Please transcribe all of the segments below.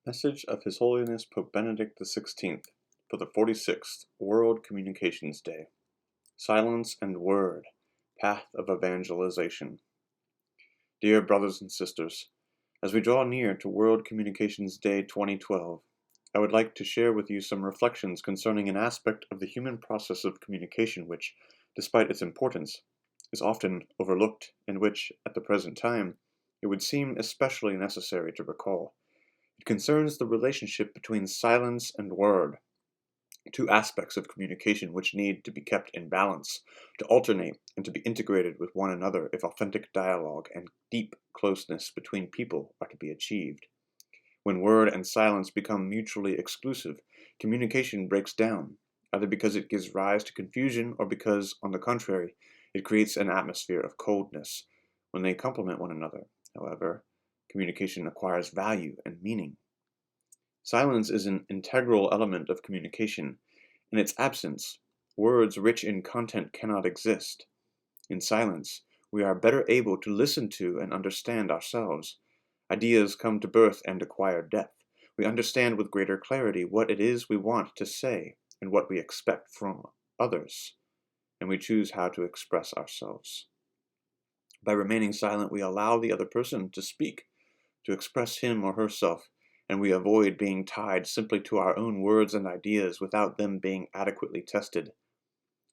Message of His Holiness Pope Benedict XVI for the 46th World Communications Day. Silence and Word, Path of Evangelization. Dear brothers and sisters, as we draw near to World Communications Day 2012, I would like to share with you some reflections concerning an aspect of the human process of communication which, despite its importance, is often overlooked and which, at the present time, it would seem especially necessary to recall. It concerns the relationship between silence and word, two aspects of communication which need to be kept in balance, to alternate and to be integrated with one another if authentic dialogue and deep closeness between people are to be achieved. When word and silence become mutually exclusive, communication breaks down, either because it gives rise to confusion or because, on the contrary, it creates an atmosphere of coldness. When they complement one another, however, communication acquires value and meaning. Silence is an integral element of communication. In its absence, words rich in content cannot exist. In silence, we are better able to listen to and understand ourselves. Ideas come to birth and acquire depth. We understand with greater clarity what it is we want to say and what we expect from others, and we choose how to express ourselves. By remaining silent, we allow the other person to speak, to express him or herself, and we avoid being tied simply to our own words and ideas without them being adequately tested.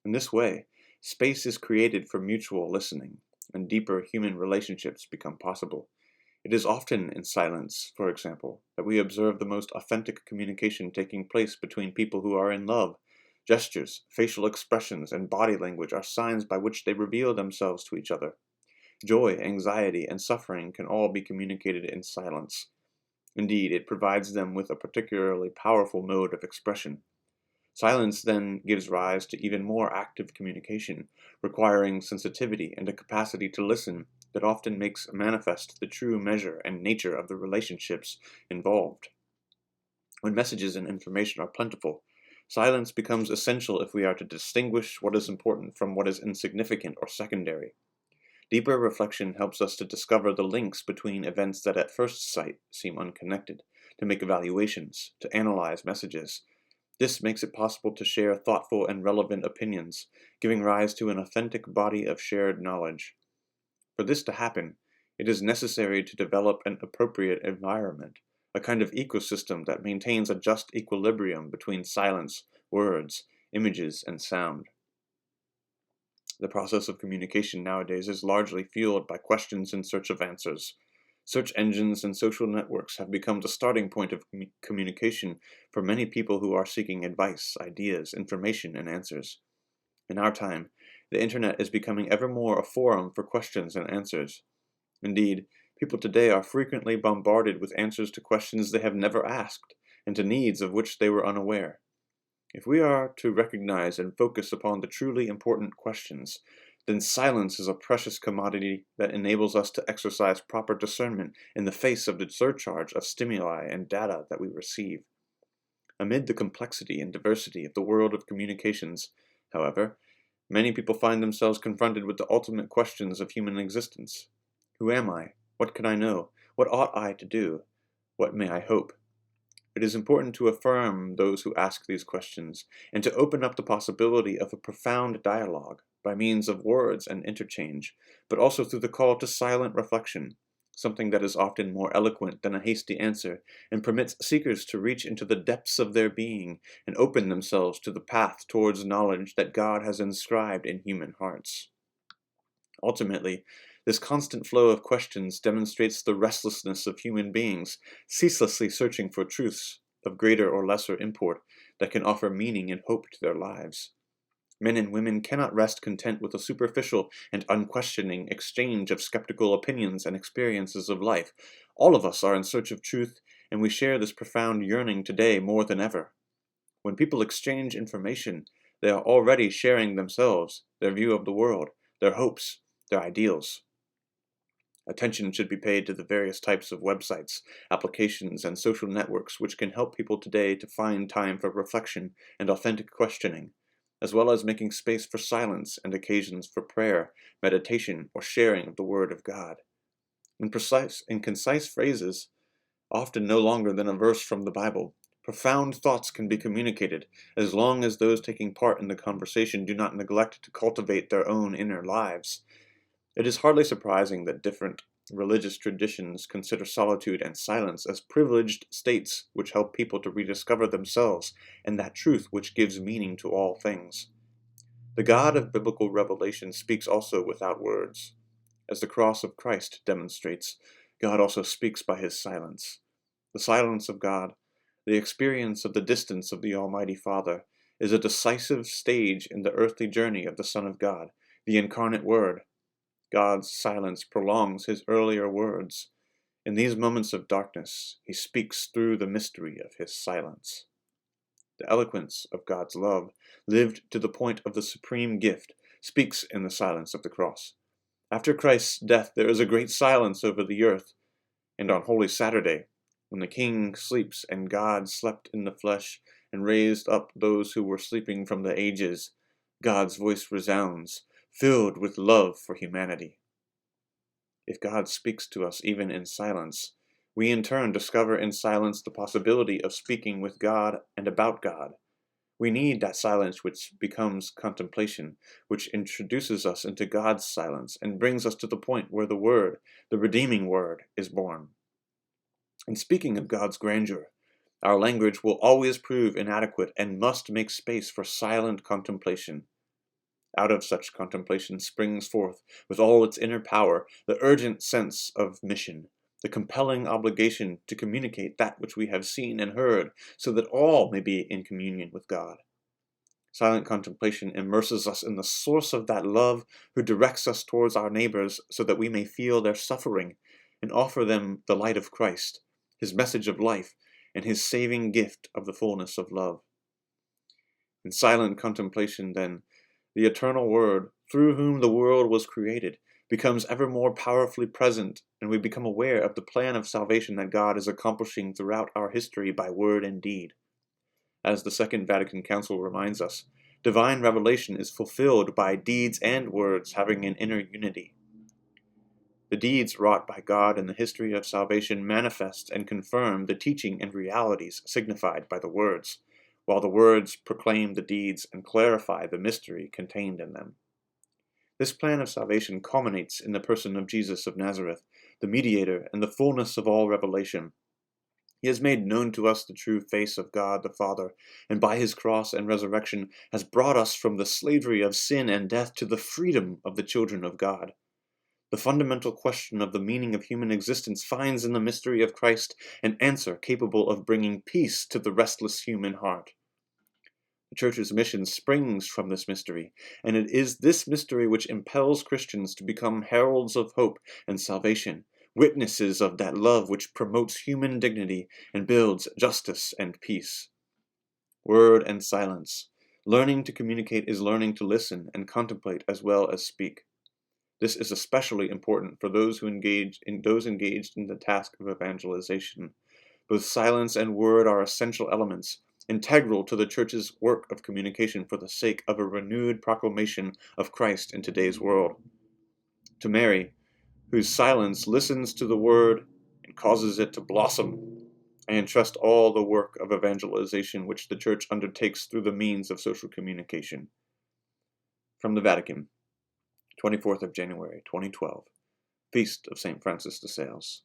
In this way, space is created for mutual listening, and deeper human relationships become possible. It is often in silence, for example, that we observe the most authentic communication taking place between people who are in love. Gestures, facial expressions, and body language are signs by which they reveal themselves to each other. Joy, anxiety, and suffering can all be communicated in silence. Indeed, it provides them with a particularly powerful mode of expression. Silence then gives rise to even more active communication, requiring sensitivity and a capacity to listen that often makes manifest the true measure and nature of the relationships involved. When messages and information are plentiful, silence becomes essential if we are to distinguish what is important from what is insignificant or secondary. Deeper reflection helps us to discover the links between events that at first sight seem unconnected, to make evaluations, to analyze messages. This makes it possible to share thoughtful and relevant opinions, giving rise to an authentic body of shared knowledge. For this to happen, it is necessary to develop an appropriate environment, a kind of ecosystem that maintains a just equilibrium between silence, words, images, and sound. The process of communication nowadays is largely fueled by questions in search of answers. Search engines and social networks have become the starting point of communication for many people who are seeking advice, ideas, information, and answers. In our time, the internet is becoming ever more a forum for questions and answers. Indeed, people today are frequently bombarded with answers to questions they have never asked, and to needs of which they were unaware. If we are to recognize and focus upon the truly important questions, then silence is a precious commodity that enables us to exercise proper discernment in the face of the surcharge of stimuli and data that we receive. Amid the complexity and diversity of the world of communications, however, many people find themselves confronted with the ultimate questions of human existence. Who am I? What can I know? What ought I to do? What may I hope? It is important to affirm those who ask these questions, and to open up the possibility of a profound dialogue by means of words and interchange, but also through the call to silent reflection, something that is often more eloquent than a hasty answer, and permits seekers to reach into the depths of their being and open themselves to the path towards knowledge that God has inscribed in human hearts. Ultimately, this constant flow of questions demonstrates the restlessness of human beings, ceaselessly searching for truths of greater or lesser import that can offer meaning and hope to their lives. Men and women cannot rest content with a superficial and unquestioning exchange of skeptical opinions and experiences of life. All of us are in search of truth, and we share this profound yearning today more than ever. When people exchange information, they are already sharing themselves, their view of the world, their hopes, their ideals. Attention should be paid to the various types of websites, applications, and social networks which can help people today to find time for reflection and authentic questioning, as well as making space for silence and occasions for prayer, meditation, or sharing of the Word of God. In concise phrases, often no longer than a verse from the Bible. Profound thoughts can be communicated, as long as those taking part in the conversation do not neglect to cultivate their own inner lives. It is hardly surprising that different religious traditions consider solitude and silence as privileged states which help people to rediscover themselves and that truth which gives meaning to all things. The God of biblical revelation speaks also without words. As the cross of Christ demonstrates, God also speaks by his silence. The silence of God, the experience of the distance of the Almighty Father, is a decisive stage in the earthly journey of the Son of God, the incarnate Word. God's silence prolongs his earlier words. In these moments of darkness, he speaks through the mystery of his silence. The eloquence of God's love, lived to the point of the supreme gift, speaks in the silence of the cross. After Christ's death, there is a great silence over the earth, and on Holy Saturday, when the King sleeps and God slept in the flesh and raised up those who were sleeping from the ages, God's voice resounds, filled with love for humanity. If God speaks to us even in silence, we in turn discover in silence the possibility of speaking with God and about God. We need that silence which becomes contemplation, which introduces us into God's silence and brings us to the point where the Word, the redeeming Word, is born. In speaking of God's grandeur, our language will always prove inadequate and must make space for silent contemplation. Out of such contemplation springs forth, with all its inner power, the urgent sense of mission, the compelling obligation to communicate that which we have seen and heard, so that all may be in communion with God. Silent contemplation immerses us in the source of that love who directs us towards our neighbors so that we may feel their suffering and offer them the light of Christ, his message of life, and his saving gift of the fullness of love. In silent contemplation, then, the eternal Word, through whom the world was created, becomes ever more powerfully present, and we become aware of the plan of salvation that God is accomplishing throughout our history by word and deed. As the Second Vatican Council reminds us, divine revelation is fulfilled by deeds and words having an inner unity. The deeds wrought by God in the history of salvation manifest and confirm the teaching and realities signified by the words, while the words proclaim the deeds and clarify the mystery contained in them. This plan of salvation culminates in the person of Jesus of Nazareth, the mediator and the fullness of all revelation. He has made known to us the true face of God the Father, and by his cross and resurrection has brought us from the slavery of sin and death to the freedom of the children of God. The fundamental question of the meaning of human existence finds in the mystery of Christ an answer capable of bringing peace to the restless human heart. The Church's mission springs from this mystery, and it is this mystery which impels Christians to become heralds of hope and salvation, witnesses of that love which promotes human dignity and builds justice and peace. Word and silence. Learning to communicate is learning to listen and contemplate as well as speak. This is especially important for those engaged in the task of evangelization. Both silence and word are essential elements, integral to the Church's work of communication for the sake of a renewed proclamation of Christ in today's world. To Mary, whose silence listens to the word and causes it to blossom, I entrust all the work of evangelization which the Church undertakes through the means of social communication. From the Vatican, 24th of January, 2012, Feast of St. Francis de Sales.